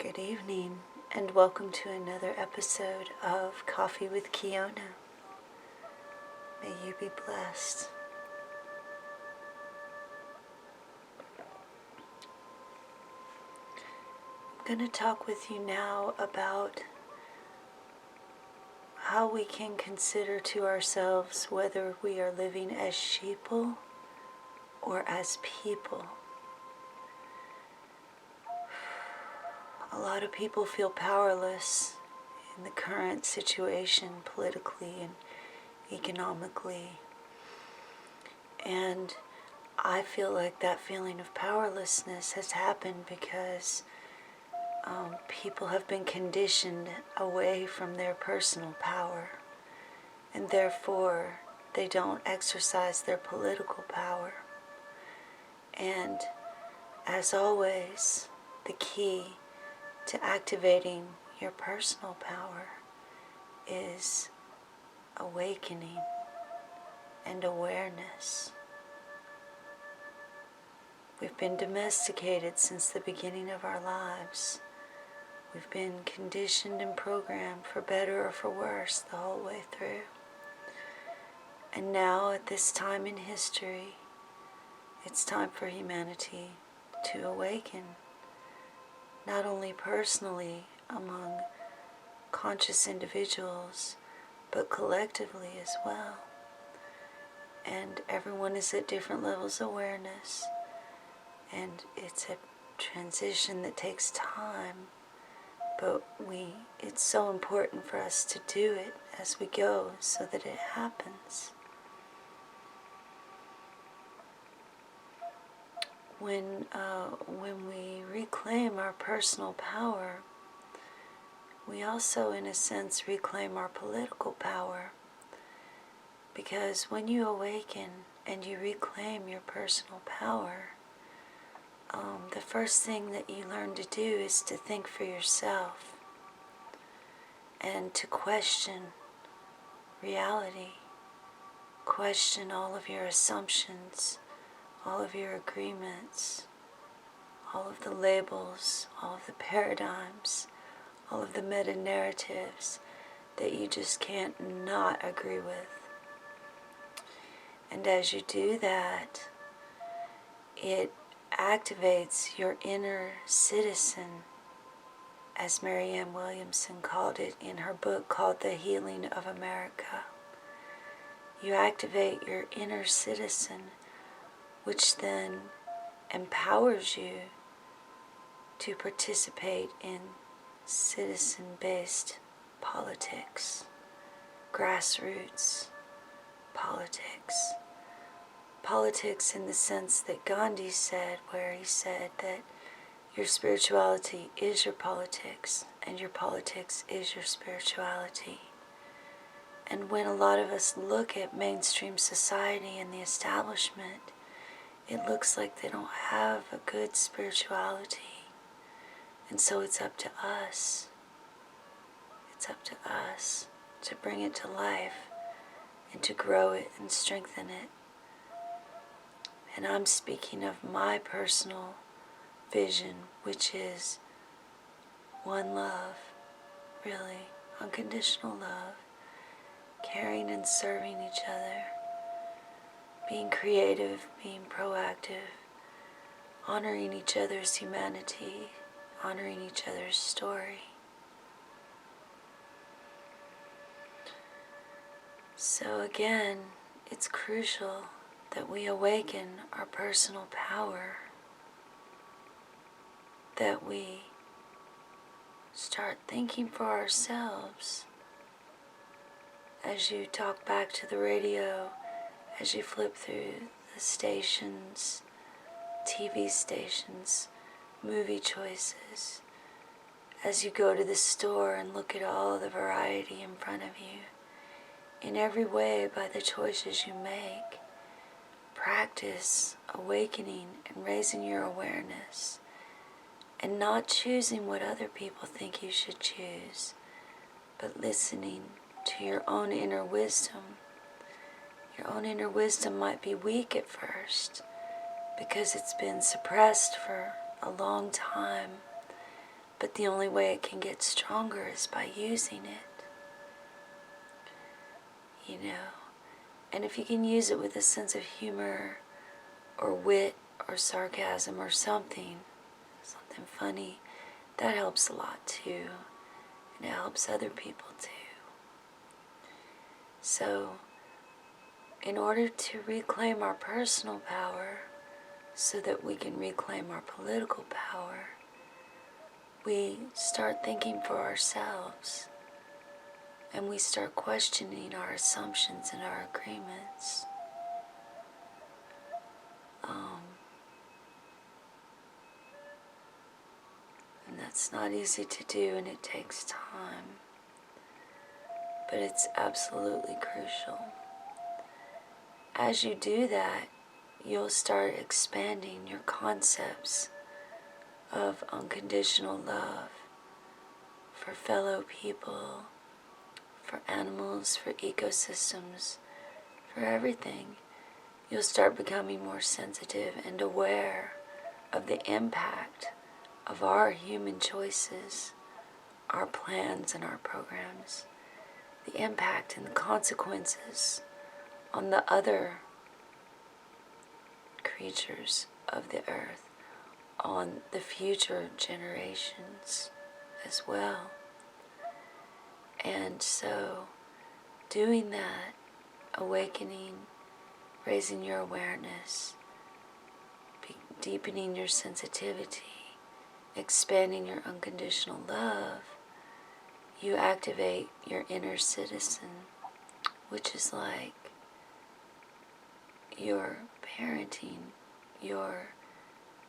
Good evening, and welcome to another episode of Coffee with Kiyonah. May you be blessed. I'm going to talk with you now about how we can consider to ourselves whether we are living as sheeple or as people. A lot of people feel powerless in the current situation, politically and economically. And I feel like that feeling of powerlessness has happened because people have been conditioned away from their personal power, and therefore they don't exercise their political power. And as always, the key to activating your personal power is awakening and awareness. We've been domesticated since the beginning of our lives. We've been conditioned and programmed for better or for worse the whole way through. And now at this time in history, it's time for humanity to awaken. Not only personally among conscious individuals, but collectively as well. And everyone is at different levels of awareness. And it's a transition that takes time, but it's so important for us to do it as we go so that it happens. When we reclaim our personal power, we also, in a sense, reclaim our political power. Because when you awaken and you reclaim your personal power, the first thing that you learn to do is to think for yourself and to question reality, question all of your assumptions, all of your agreements, all of the labels, all of the paradigms, all of the meta-narratives that you just can't not agree with. And as you do that, it activates your inner citizen, as Marianne Williamson called it in her book called The Healing of America. You activate your inner citizen, which then empowers you to participate in citizen-based politics, grassroots politics. Politics in the sense that Gandhi said, where he said that your spirituality is your politics, and your politics is your spirituality. And when a lot of us look at mainstream society and the establishment, it looks like they don't have a good spirituality. And so it's up to us. It's up to us to bring it to life and to grow it and strengthen it. And I'm speaking of my personal vision, which is one love, really, unconditional love, caring and serving each other, being creative, being proactive, honoring each other's humanity, honoring each other's story. So again, it's crucial that we awaken our personal power, that we start thinking for ourselves. As you talk back to the radio, as you flip through the stations, TV stations, movie choices, as you go to the store and look at all the variety in front of you, in every way by the choices you make, practice awakening and raising your awareness and not choosing what other people think you should choose, but listening to your own inner wisdom. Your own inner wisdom might be weak at first because it's been suppressed for a long time, But the only way it can get stronger is by using it. You know? And if you can use it with a sense of humor or wit or sarcasm or something funny, that helps a lot too. And it helps other people too. So, in order to reclaim our personal power so that we can reclaim our political power, we start thinking for ourselves. And we start questioning our assumptions and our agreements. And that's not easy to do, and it takes time. But it's absolutely crucial. As you do that, you'll start expanding your concepts of unconditional love for fellow people, for animals, for ecosystems, for everything. You'll start becoming more sensitive and aware of the impact of our human choices, our plans and our programs, the impact and the consequences on the other creatures of the earth, on the future generations as well. And so, doing that, awakening, raising your awareness, deepening your sensitivity, expanding your unconditional love, you activate your inner citizen, which is like your parenting, your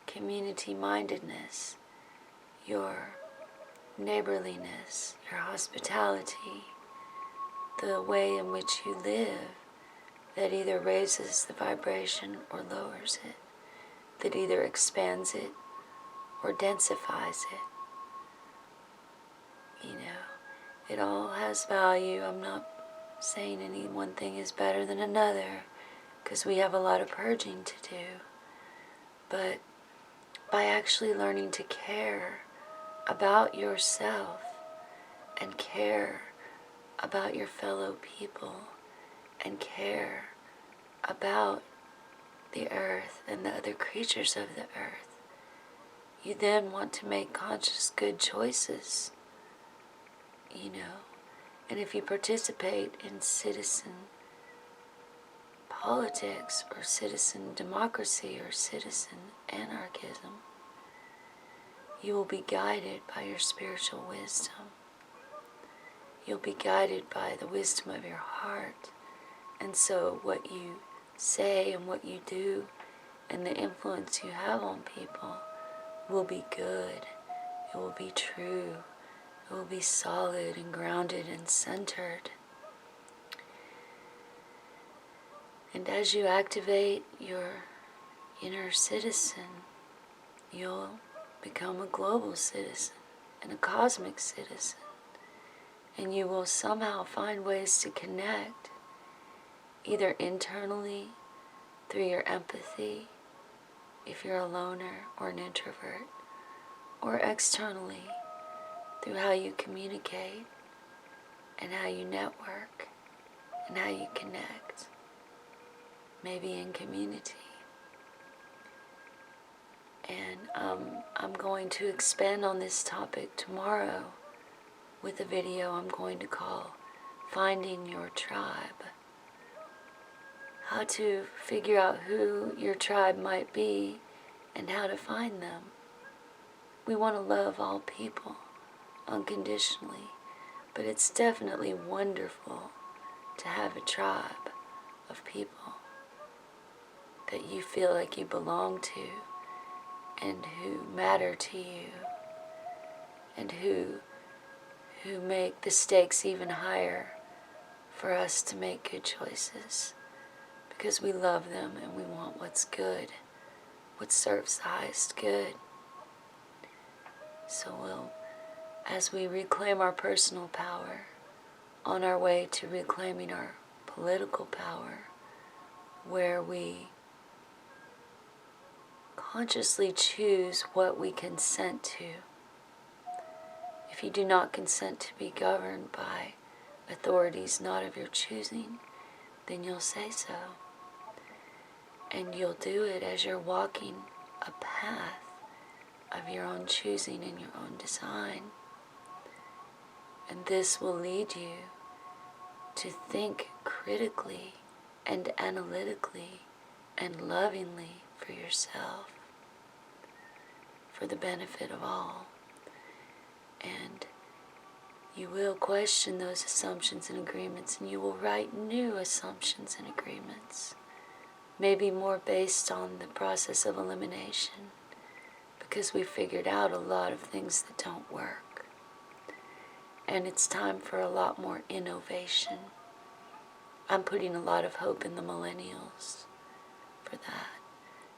community mindedness, your neighborliness, your hospitality, the way in which you live that either raises the vibration or lowers it, that either expands it or densifies it. You know, it all has value. I'm not saying any one thing is better than another, because we have a lot of purging to do. But by actually learning to care about yourself and care about your fellow people and care about the earth and the other creatures of the earth, you then want to make conscious good choices, you know. And if you participate in citizen politics or citizen democracy or citizen anarchism, you will be guided by your spiritual wisdom. You'll be guided by the wisdom of your heart. And so what you say and what you do and the influence you have on people will be good. It will be true. It will be solid and grounded and centered. And as you activate your inner citizen, you'll become a global citizen and a cosmic citizen. And you will somehow find ways to connect, either internally through your empathy, if you're a loner or an introvert, or externally through how you communicate and how you network and how you connect, maybe in community. And I'm going to expand on this topic tomorrow with a video I'm going to call Finding Your Tribe. How to figure out who your tribe might be and how to find them. We want to love all people unconditionally, but it's definitely wonderful to have a tribe of people that you feel like you belong to and who matter to you and who make the stakes even higher for us to make good choices, because we love them and we want what's good, what serves the highest good. So as we reclaim our personal power on our way to reclaiming our political power, where we consciously choose what we consent to, If you do not consent to be governed by authorities not of your choosing, then you'll say so. And you'll do it as you're walking a path of your own choosing and your own design. And this will lead you to think critically and analytically and lovingly for yourself, for the benefit of all. And you will question those assumptions and agreements, and you will write new assumptions and agreements, maybe more based on the process of elimination, because we figured out a lot of things that don't work. And it's time for a lot more innovation. I'm putting a lot of hope in the millennials for that,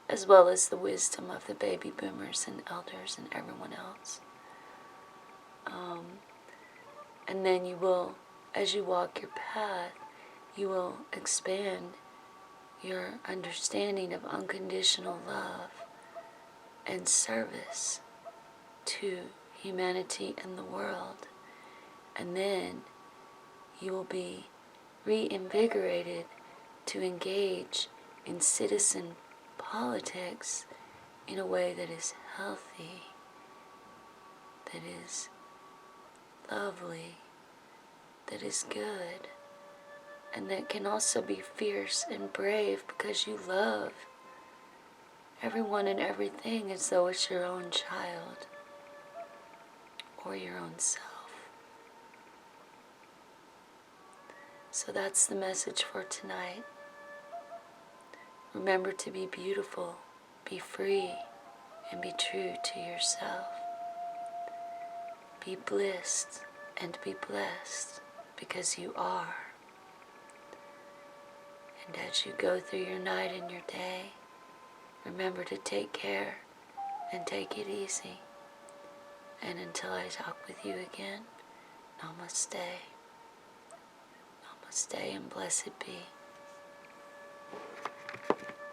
as well as the wisdom of the baby boomers and elders and everyone else. And then you will, as you walk your path, you will expand your understanding of unconditional love and service to humanity and the world. And then you will be reinvigorated to engage in citizen politics in a way that is healthy, that is lovely, that is good, and that can also be fierce and brave because you love everyone and everything as though it's your own child or your own self. So that's the message for tonight. Remember to be beautiful, be free, and be true to yourself. Be blissed and be blessed because you are. And as you go through your night and your day, remember to take care and take it easy. And until I talk with you again, namaste. Namaste and blessed be.